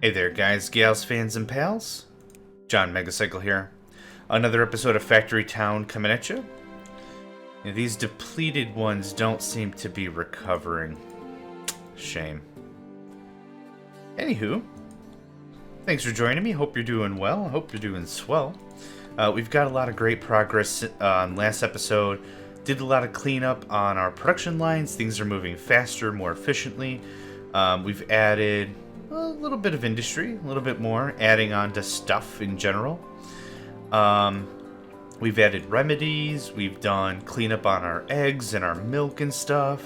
Hey there, guys, gals, fans, and pals. John Megacycle here. Another episode of Factory Town coming at you. These depleted ones don't seem to be recovering. Shame. Anywho, thanks for joining me. Hope you're doing well. Hope you're doing swell. We've got a lot of great progress on last episode. Did a lot of cleanup on our production lines. Things are moving faster, more efficiently. We've added a little bit of industry, a little bit more, adding on to stuff in general. We've added remedies, we've done cleanup on our eggs and our milk and stuff.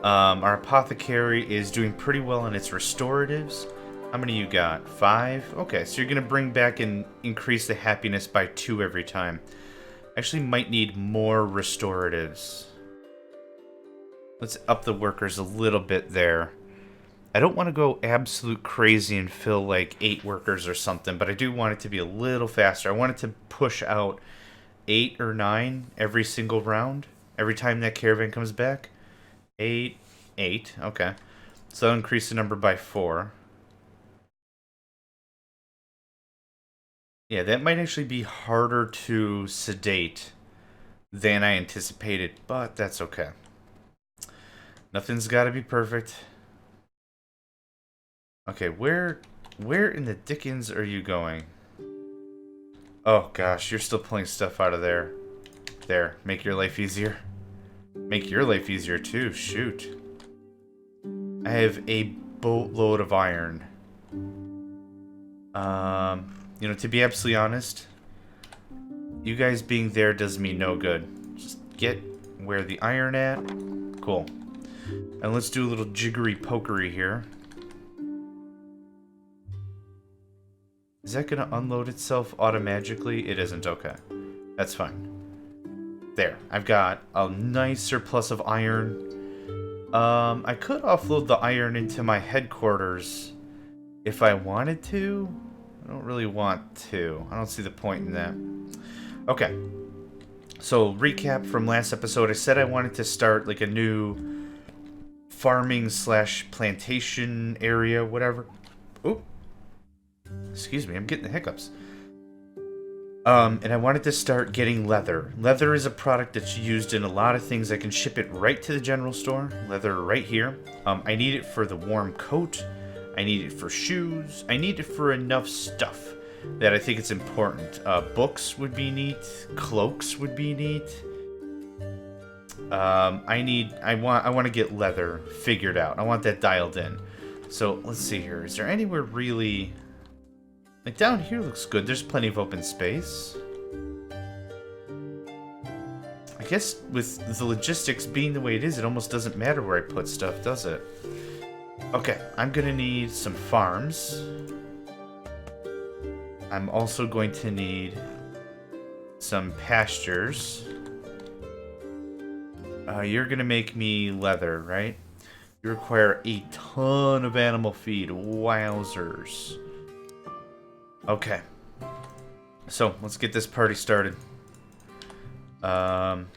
Our apothecary is doing pretty well on its restoratives. How many you got? 5? Okay, so you're going to bring back and increase the happiness by 2 every time. Actually might need more restoratives. Let's up the workers a little bit there. I don't want to go absolute crazy and fill like 8 workers or something, but I do want it to be a little faster. I want it to push out 8 or 9 every single round, every time that caravan comes back. 8, okay. So that'll increase the number by 4. Yeah, that might actually be harder to sedate than I anticipated, but that's okay. Nothing's got to be perfect. Okay, where in the dickens are you going? Oh gosh, you're still pulling stuff out of there. There, make your life easier. Make your life easier too, shoot. I have a boatload of iron. You know, to be absolutely honest, you guys being there does me no good. Just get where the iron at. Cool. And let's do a little jiggery pokery here. Is that going to unload itself automatically? It isn't. Okay. That's fine. There. I've got a nice surplus of iron. I could offload the iron into my headquarters if I wanted to. I don't really want to. I don't see the point in that. Okay. So, recap from last episode. I said I wanted to start like a new farming / plantation area, whatever. Oop. Excuse me, I'm getting the hiccups. And I wanted to start getting leather. Leather is a product that's used in a lot of things. I can ship it right to the general store. Leather right here. I need it for the warm coat. I need it for shoes. I need it for enough stuff that I think it's important. Books would be neat. Cloaks would be neat. I want to get leather figured out. I want that dialed in. So let's see here. Is there anywhere really? Like, down here looks good. There's plenty of open space. I guess with the logistics being the way it is, it almost doesn't matter where I put stuff, does it? Okay, I'm gonna need some farms. I'm also going to need some pastures. You're gonna make me leather, right? You require a ton of animal feed. Wowzers. Okay. So, let's get this party started. And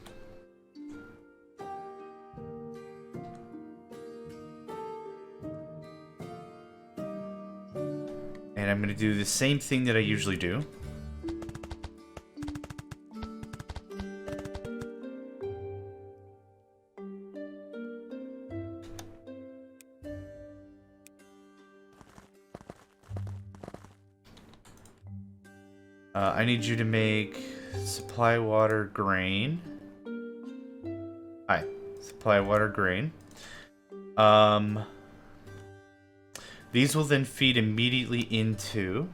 I'm going to do the same thing that I usually do. I need you to make supply water grain. Hi, supply water grain. These will then feed immediately into...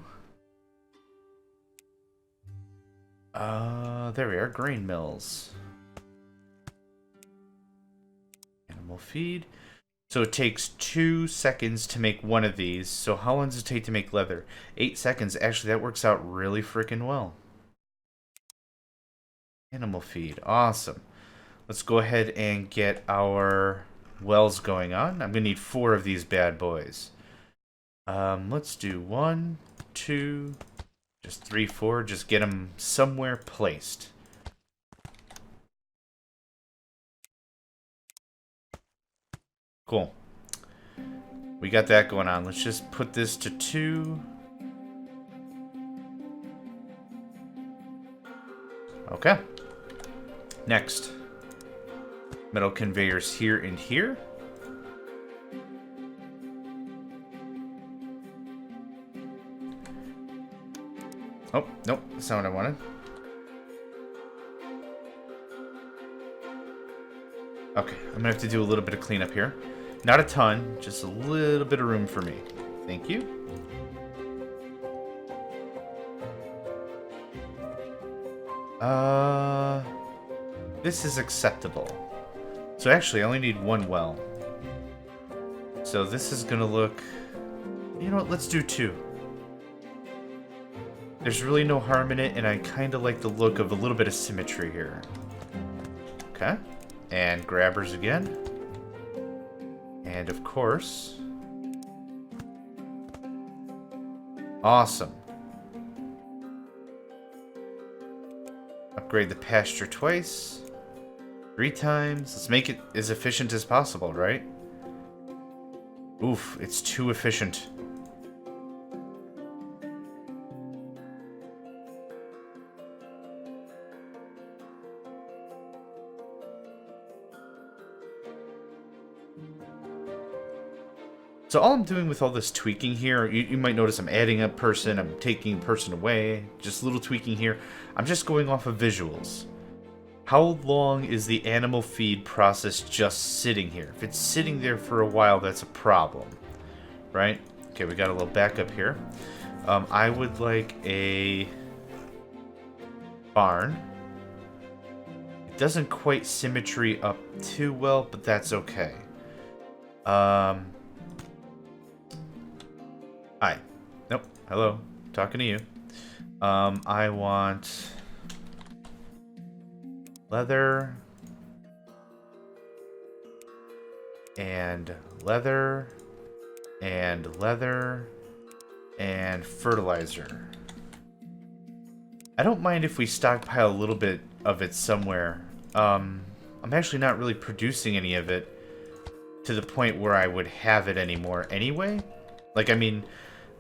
there we are, grain mills. Animal feed. So it takes 2 seconds to make one of these. So how long does it take to make leather? 8 seconds. Actually, that works out really freaking well. Animal feed. Awesome. Let's go ahead and get our wells going on. I'm going to need 4 of these bad boys. Let's do 1, 2, just 3, 4. Just get them somewhere placed. Cool. We got that going on. Let's just put this to 2. Okay. Next. Metal conveyors here and here. Oh, nope. That's not what I wanted. Okay, I'm gonna have to do a little bit of cleanup here. Not a ton, just a little bit of room for me. Thank you. This is acceptable. So actually, I only need 1 well. So this is gonna look... You know what, let's do 2. There's really no harm in it, and I kind of like the look of a little bit of symmetry here. Okay. And grabbers again. And of course... Awesome. Upgrade the pasture twice. 3 times. Let's make it as efficient as possible, right? Oof, it's too efficient. So all I'm doing with all this tweaking here, you might notice I'm adding a person, I'm taking a person away, just a little tweaking here. I'm just going off of visuals. How long is the animal feed process just sitting here? If it's sitting there for a while, that's a problem, right? Okay, we got a little backup here. I would like a barn. It doesn't quite symmetry up too well, but that's okay. Hi. Nope. Hello. Talking to you. I want leather and leather and leather and fertilizer. I don't mind if we stockpile a little bit of it somewhere. I'm actually not really producing any of it to the point where I would have it anymore anyway. Like, I mean,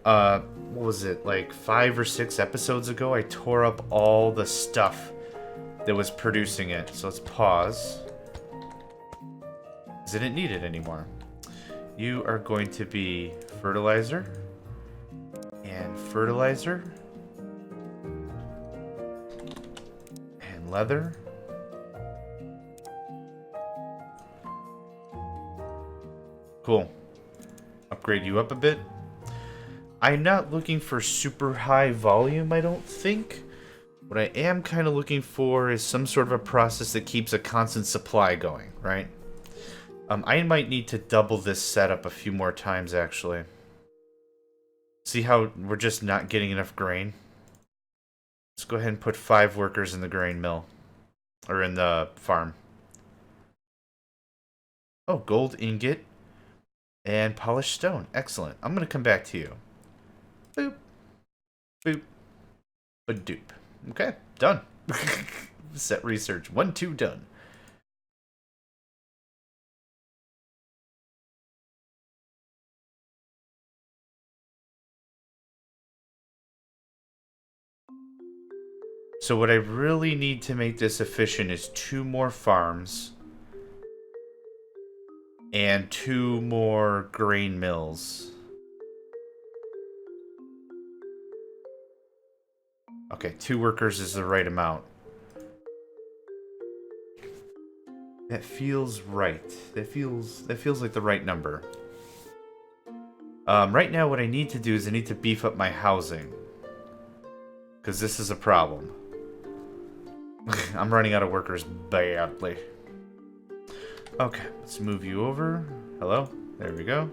what was it, like 5 or 6 episodes ago, I tore up all the stuff that was producing it. So let's pause. Because I didn't need it anymore. You are going to be fertilizer. And fertilizer. And leather. Cool. Upgrade you up a bit. I'm not looking for super high volume, I don't think. What I am kind of looking for is some sort of a process that keeps a constant supply going, right? I might need to double this setup a few more times, actually. See how we're just not getting enough grain? Let's go ahead and put 5 workers in the grain mill. Or in the farm. Oh, gold ingot. And polished stone. Excellent. I'm going to come back to you. Boop. Boop. Ba-doop. Okay, done. Set research. 1, 2, done. So what I really need to make this efficient is 2 more farms. And 2 more grain mills. Okay, 2 workers is the right amount. That feels right. That feels like the right number. Right now what I need to do is I need to beef up my housing. Because this is a problem. I'm running out of workers badly. Okay, let's move you over. Hello? There we go.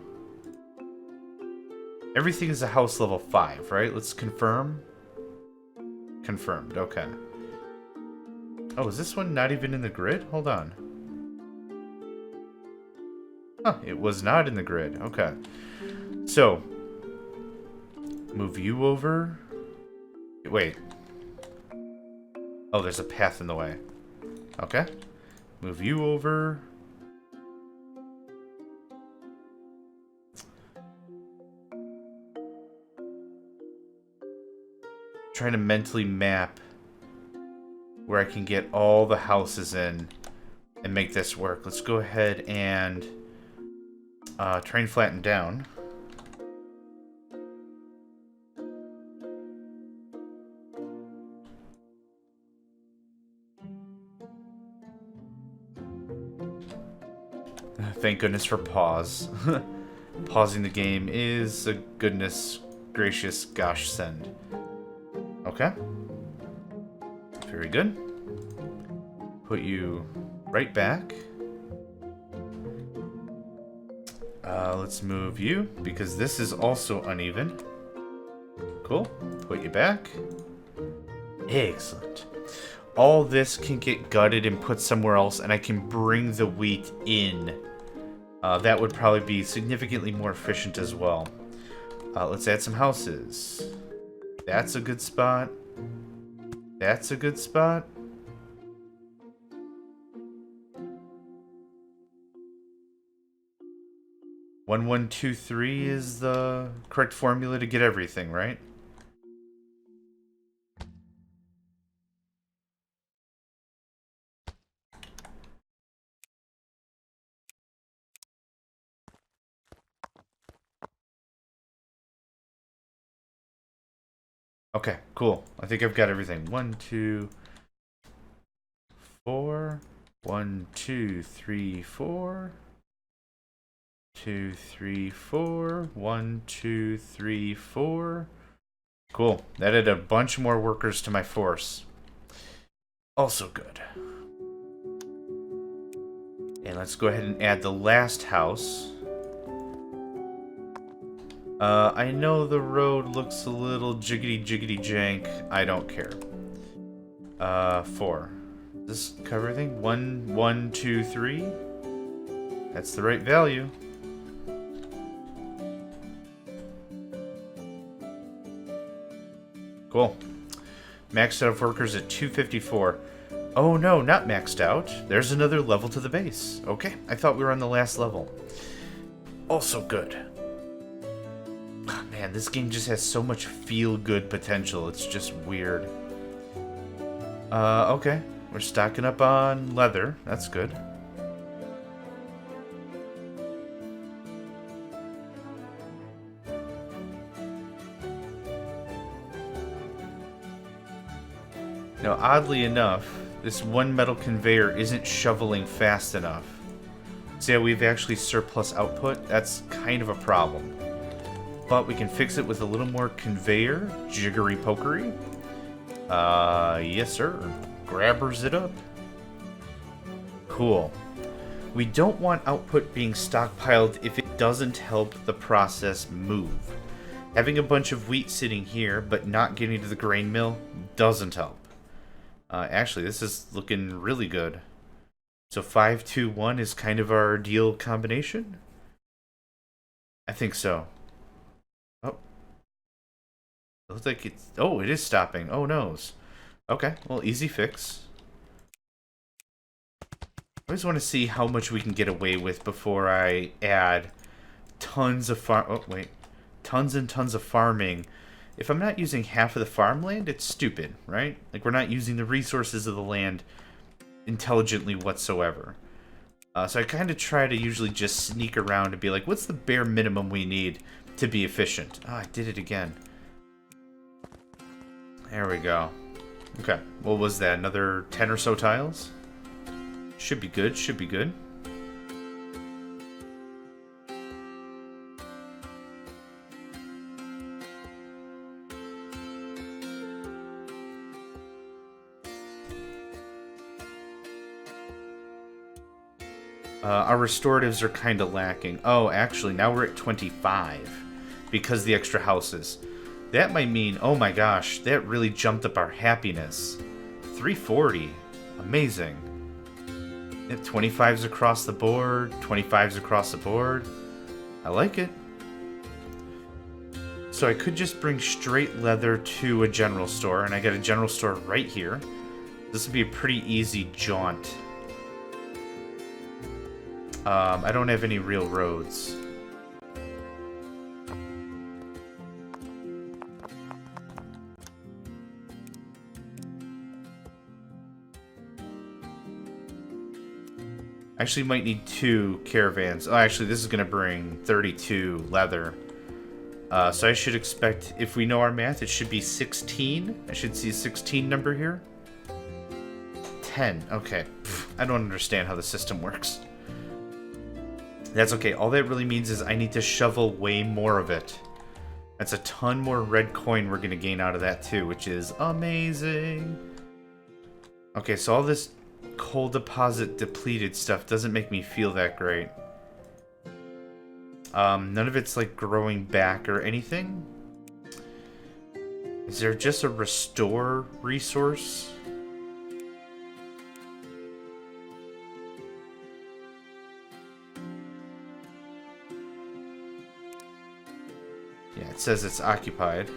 Everything is a house level 5, right? Let's confirm. Confirmed, okay. Oh, is this one not even in the grid? Hold on. Huh, it was not in the grid. Okay. So, move you over. Wait. Oh, there's a path in the way. Okay. Move you over. trying to mentally map where I can get all the houses in and make this work. Let's go ahead and try and flatten down. Thank goodness for pause. Pausing the game is a goodness gracious gosh send. Okay. Very good. Put you right back. Let's move you, because this is also uneven. Cool. Put you back. Excellent. All this can get gutted and put somewhere else, and I can bring the wheat in. That would probably be significantly more efficient as well. Let's add some houses. That's a good spot. That's a good spot. One, 1, 2, 3 is the correct formula to get everything, right? Okay, cool. I think I've got everything. 1, 2, 4. 1, 2, 3, 4. 2, 3, 4. 1, 2, 3, 4. Cool. That added a bunch more workers to my force. Also good. And let's go ahead and add the last house. I know the road looks a little jiggity jank. I don't care. 4. Does this cover everything? 1, 1, 2, 3. That's the right value. Cool. Maxed out of workers at 254. Oh no, not maxed out. There's another level to the base. Okay, I thought we were on the last level. Also good. Oh, man, this game just has so much feel-good potential. It's just weird. Okay. We're stocking up on leather. That's good. Now, oddly enough, this one metal conveyor isn't shoveling fast enough. So yeah, we've actually surplus output. That's kind of a problem. But we can fix it with a little more conveyor jiggery-pokery. Yes sir. Grabbers it up. Cool. We don't want output being stockpiled if it doesn't help the process move. Having a bunch of wheat sitting here, but not getting to the grain mill, doesn't help. Actually, this is looking really good. So 5, 2, 1 is kind of our ideal combination? I think so. Oh. It looks like it's... Oh, it is stopping. Oh, noes. Okay, well, easy fix. I always want to see how much we can get away with before I add tons of tons and tons of farming. If I'm not using half of the farmland, it's stupid, right? Like, we're not using the resources of the land intelligently whatsoever. So I kind of try to usually just sneak around and be like, what's the bare minimum we need to be efficient? Ah, I did it again. There we go. Okay, what was that? Another 10 or so tiles? Should be good, should be good. Our restoratives are kind of lacking. Oh, actually, now we're at 25 because the extra houses. That might mean, oh my gosh, that really jumped up our happiness. 340. Amazing. 25s across the board, 25s across the board. I like it. So I could just bring straight leather to a general store, and I got a general store right here. This would be a pretty easy jaunt. I don't have any real roads. I actually might need 2 caravans. Oh, actually, this is going to bring 32 leather. So I should expect, if we know our math, it should be 16. I should see a 16 number here. 10. Okay. I don't understand how the system works. That's okay. All that really means is I need to shovel way more of it. That's a ton more red coin we're going to gain out of that too, which is amazing. Okay, so all this coal deposit depleted stuff doesn't make me feel that great. None of it's like growing back or anything. Is there just a restore resource? Yeah, it says it's occupied.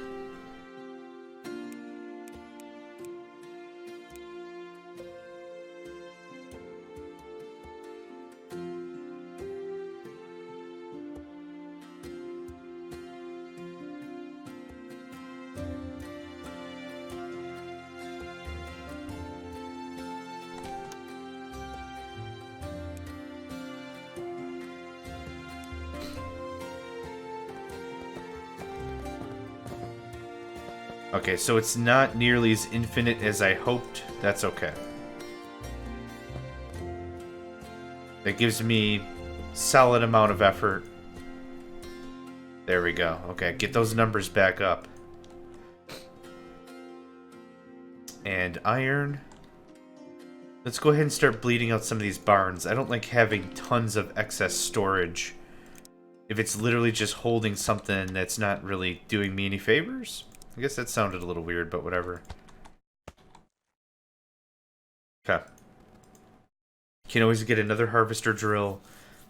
Okay, so it's not nearly as infinite as I hoped. That's okay. That gives me solid amount of effort. There we go. Okay, get those numbers back up. And iron. Let's go ahead and start bleeding out some of these barns. I don't like having tons of excess storage if it's literally just holding something that's not really doing me any favors. I guess that sounded a little weird, but whatever. Okay. Can always get another harvester drill.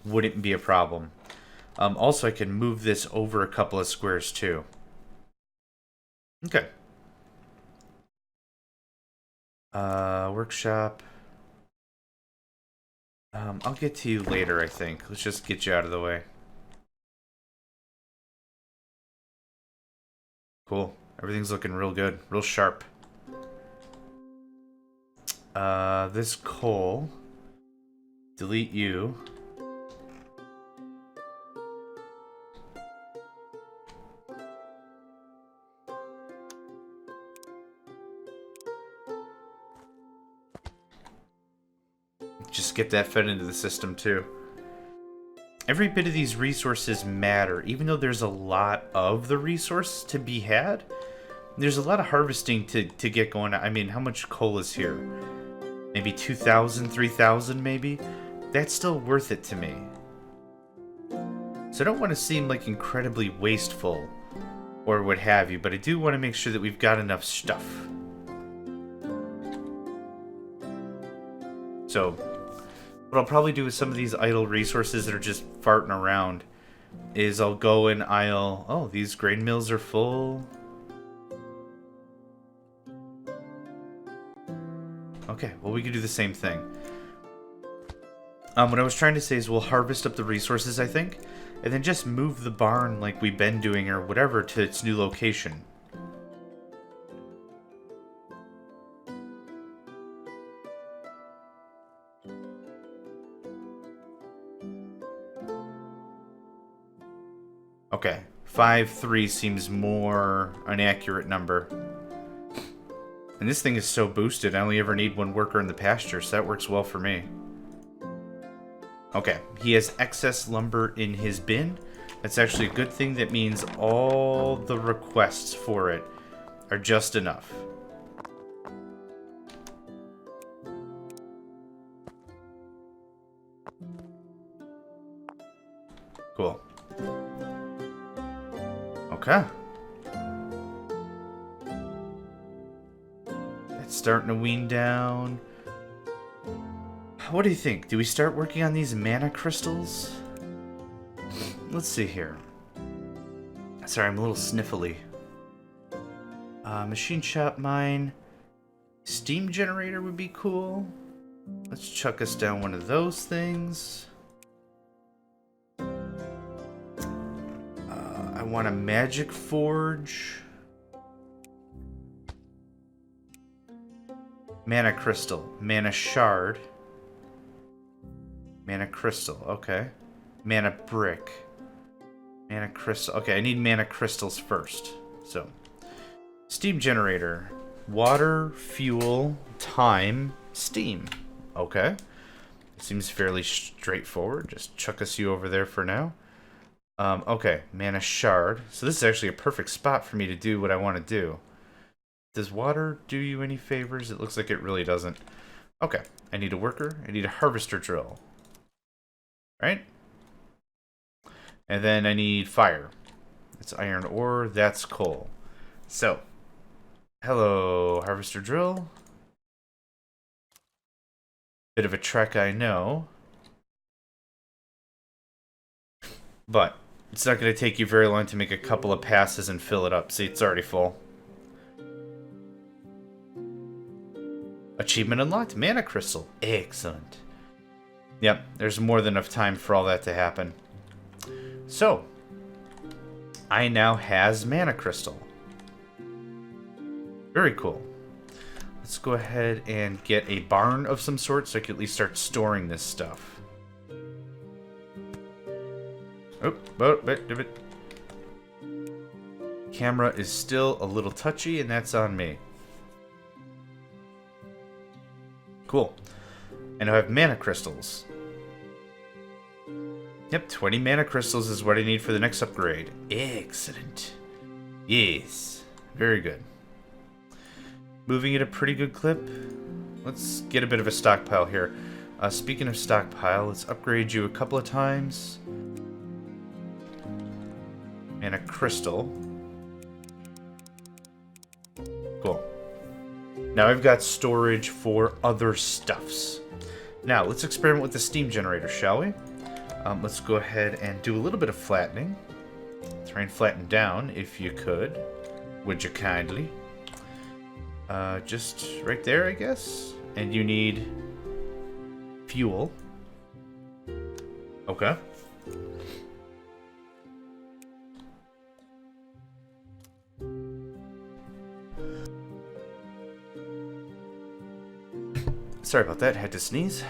Wouldn't be a problem. Also, I can move this over a couple of squares, too. Okay. Workshop. I'll get to you later, I think. Let's just get you out of the way. Cool. Everything's looking real good. Real sharp. This coal. Delete you. Just get that fed into the system, too. Every bit of these resources matter, even though there's a lot of the resource to be had. There's a lot of harvesting to get going. I mean, how much coal is here? Maybe 2,000, 3,000 maybe? That's still worth it to me. So I don't want to seem like incredibly wasteful or what have you, but I do want to make sure that we've got enough stuff. So what I'll probably do with some of these idle resources that are just farting around is I'll go and I'll... Oh, these grain mills are full. Okay, well, we can do the same thing. What I was trying to say is we'll harvest up the resources, I think, and then just move the barn like we've been doing or whatever to its new location. Okay, 5-3 seems more an accurate number. And this thing is so boosted, I only ever need 1 worker in the pasture, so that works well for me. Okay, he has excess lumber in his bin. That's actually a good thing. That means all the requests for it are just enough. Cool. Okay. It's starting to wean down. What do you think? Do we start working on these mana crystals? Let's see here. Sorry, I'm a little sniffly. Machine shop mine. Steam generator would be cool. Let's chuck us down one of those things. I want a magic forge. Mana crystal. Mana shard. Mana crystal, okay. Mana brick. Mana crystal. Okay, I need mana crystals first. So, steam generator. Water, fuel, time, steam. Okay. Seems fairly straightforward. Just chuck us you over there for now. Okay, mana shard. So this is actually a perfect spot for me to do what I want to do. Does water do you any favors? It looks like it really doesn't. Okay, I need a worker. I need a harvester drill. Right? And then I need fire. It's iron ore. That's coal. So, hello, harvester drill. Bit of a trek, I know. But it's not going to take you very long to make a couple of passes and fill it up. See, it's already full. Achievement unlocked. Mana crystal. Excellent. Yep, there's more than enough time for all that to happen. So, I now has mana crystal. Very cool. Let's go ahead and get a barn of some sort so I can at least start storing this stuff. Camera is still a little touchy, and that's on me. Cool. And I have mana crystals. Yep, 20 mana crystals is what I need for the next upgrade. Excellent. Yes. Very good. Moving at a pretty good clip. Let's get a bit of a stockpile here. Speaking of stockpile, let's upgrade you a couple of times. And a crystal. Cool. Now I've got storage for other stuffs. Now, let's experiment with the steam generator, shall we? Let's go ahead and do a little bit of flattening. Try and flatten down, if you could. Would you kindly? Just right there, I guess. And you need fuel. Okay. Sorry about that, had to sneeze.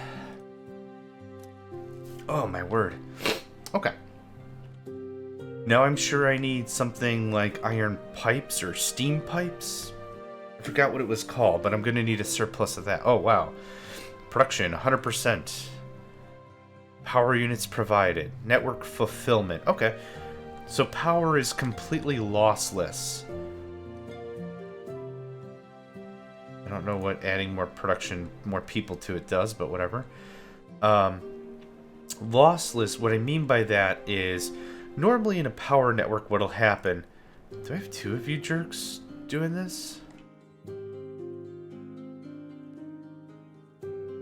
Oh, my word. Okay. Now I'm sure I need something like iron pipes or steam pipes. I forgot what it was called, but I'm going to need a surplus of that. Oh, wow. Production, 100%. Power units provided. Network fulfillment. Okay. So power is completely lossless. I don't know what adding more production, more people to it does, but whatever. Lossless, what I mean by that is, normally in a power network what'll happen... Do I have two of you jerks doing this?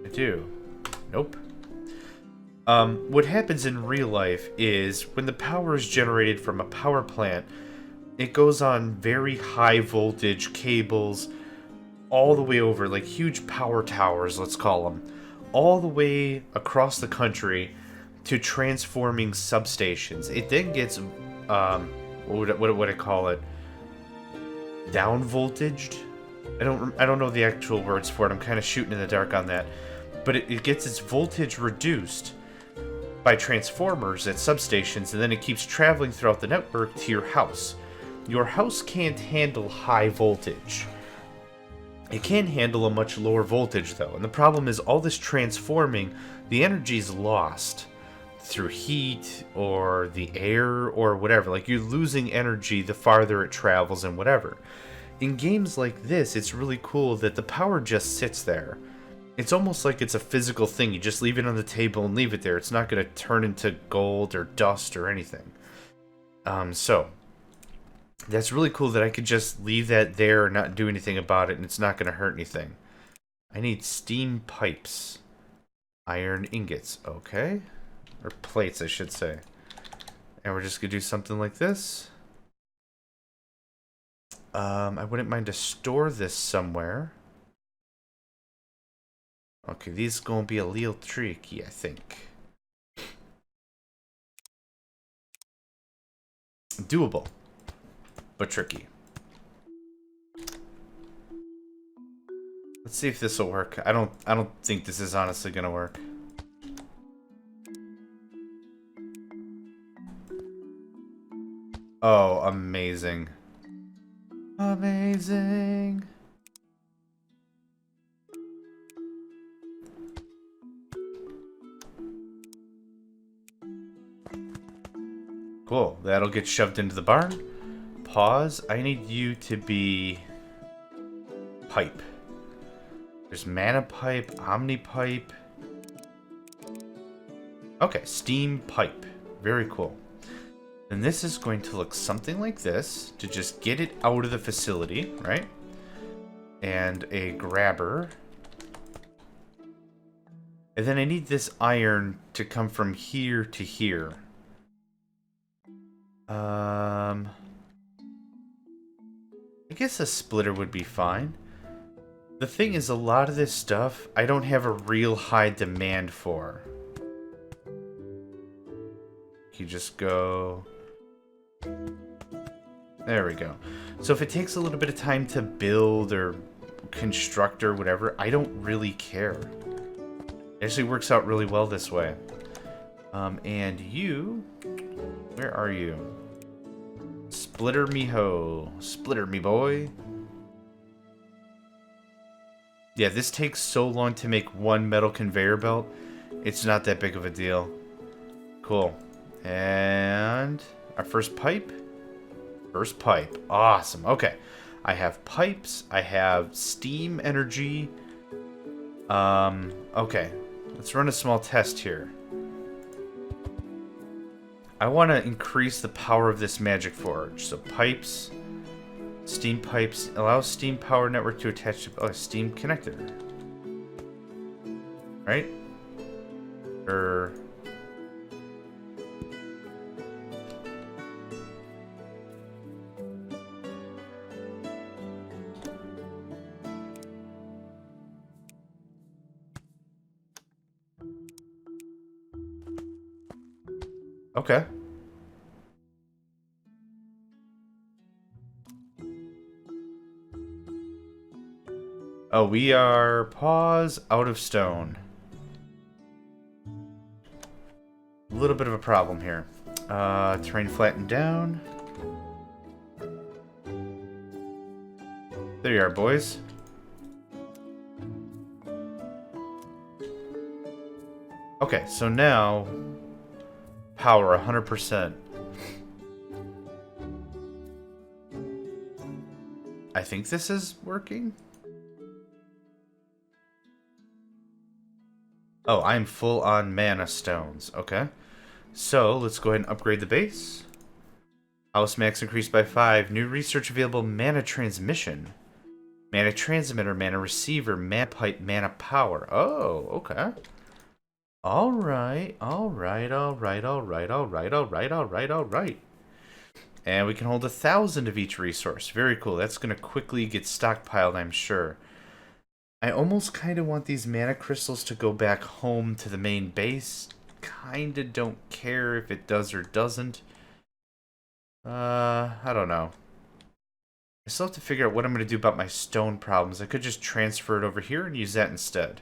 I do. Nope. What happens in real life is, when the power is generated from a power plant, it goes on very high voltage cables all the way over, like huge power towers, let's call them, all the way across the country to transforming substations. It then gets, what would I call it? Down voltaged? I don't know the actual words for it. I'm kind of shooting in the dark on that. But it gets its voltage reduced by transformers at substations, and then it keeps traveling throughout the network to your house. Your house can't handle high voltage. It can handle a much lower voltage, though, and the problem is all this transforming, the energy is lost through heat or the air or whatever. Like, you're losing energy the farther it travels and whatever. In games like this, it's really cool that the power just sits there. It's almost like it's a physical thing. You just leave it on the table and leave it there. It's not going to turn into gold or dust or anything. So that's really cool that I could just leave that there and not do anything about it, and it's not going to hurt anything. I need steam pipes. Iron ingots, okay. Or plates, I should say. And we're just going to do something like this. I wouldn't mind to store this somewhere. Okay, these going to be a little tricky, I think. Doable, but tricky. Let's see if this will work. I don't think this is honestly gonna work. Oh, amazing. Amazing. Cool. That'll get shoved into the barn. Pause. I need you to be pipe. There's mana pipe, omni pipe. Okay, steam pipe. Very cool. And this is going to look something like this to just get it out of the facility, right? And a grabber. And then I need this iron to come from here to here. I guess a splitter would be fine. The thing is, a lot of this stuff I don't have a real high demand for. You just go... There we go. So if it takes a little bit of time to build or construct or whatever, I don't really care. It actually works out really well this way. And you... Where are you? Splitter me ho. Splitter me boy. Yeah, this takes so long to make one metal conveyor belt. It's not that big of a deal. Cool. And our first pipe. First pipe. Awesome. Okay. I have pipes. I have steam energy. Okay. Let's run a small test here. I want to increase the power of this magic forge. So pipes, steam pipes, allow steam power network to attach to a steam connector. Right? Or... Okay. Oh, we are pause out of stone. A little bit of a problem here. Terrain flattened down. There you are, boys. Okay, so now power 100%. I think this is working. Oh, I'm full on mana stones. Okay. So, let's go ahead and upgrade the base. House max increased by 5. New research available. Mana transmission. Mana transmitter, mana receiver, mana pipe, mana power. Oh, okay. Alright, alright, alright, alright, alright, alright, alright, alright. And we can hold 1,000 of each resource. Very cool. That's going to quickly get stockpiled, I'm sure. I almost kind of want these mana crystals to go back home to the main base. Kind of don't care if it does or doesn't. I don't know. I still have to figure out what I'm going to do about my stone problems. I could just transfer it over here and use that instead.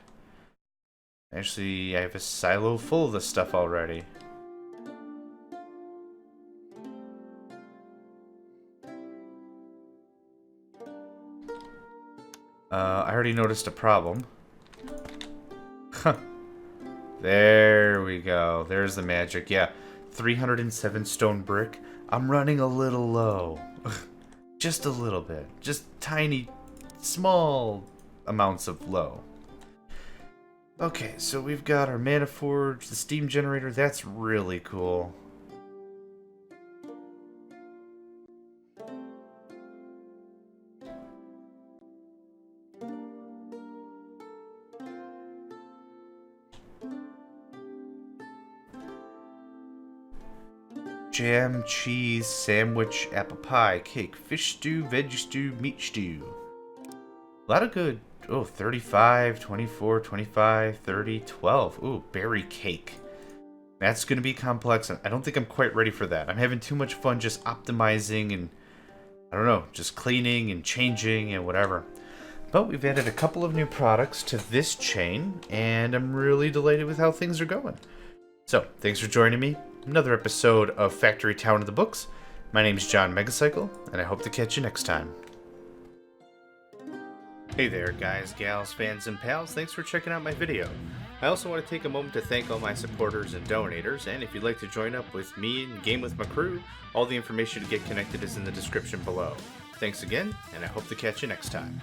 Actually, I have a silo full of this stuff already. I already noticed a problem. Huh. There we go. There's the magic. Yeah, 307 stone brick. I'm running a little low. Just a little bit. Just tiny, small amounts of low. Okay, so we've got our mana forge, the steam generator. That's really cool. Jam, cheese, sandwich, apple pie, cake, fish stew, veggie stew, meat stew. A lot of good. Oh, 35, 24, 25, 30, 12. Ooh, berry cake. That's going to be complex. I don't think I'm quite ready for that. I'm having too much fun just optimizing and, I don't know, just cleaning and changing and whatever. But we've added a couple of new products to this chain, and I'm really delighted with how things are going. So, thanks for joining me. Another episode of Factory Town of the Books. My name is John Megacycle, and I hope to catch you next time. Hey there, guys, gals, fans, and pals. Thanks for checking out my video. I also want to take a moment to thank all my supporters and donators, and if you'd like to join up with me and game with my crew, all the information to get connected is in the description below. Thanks again, and I hope to catch you next time.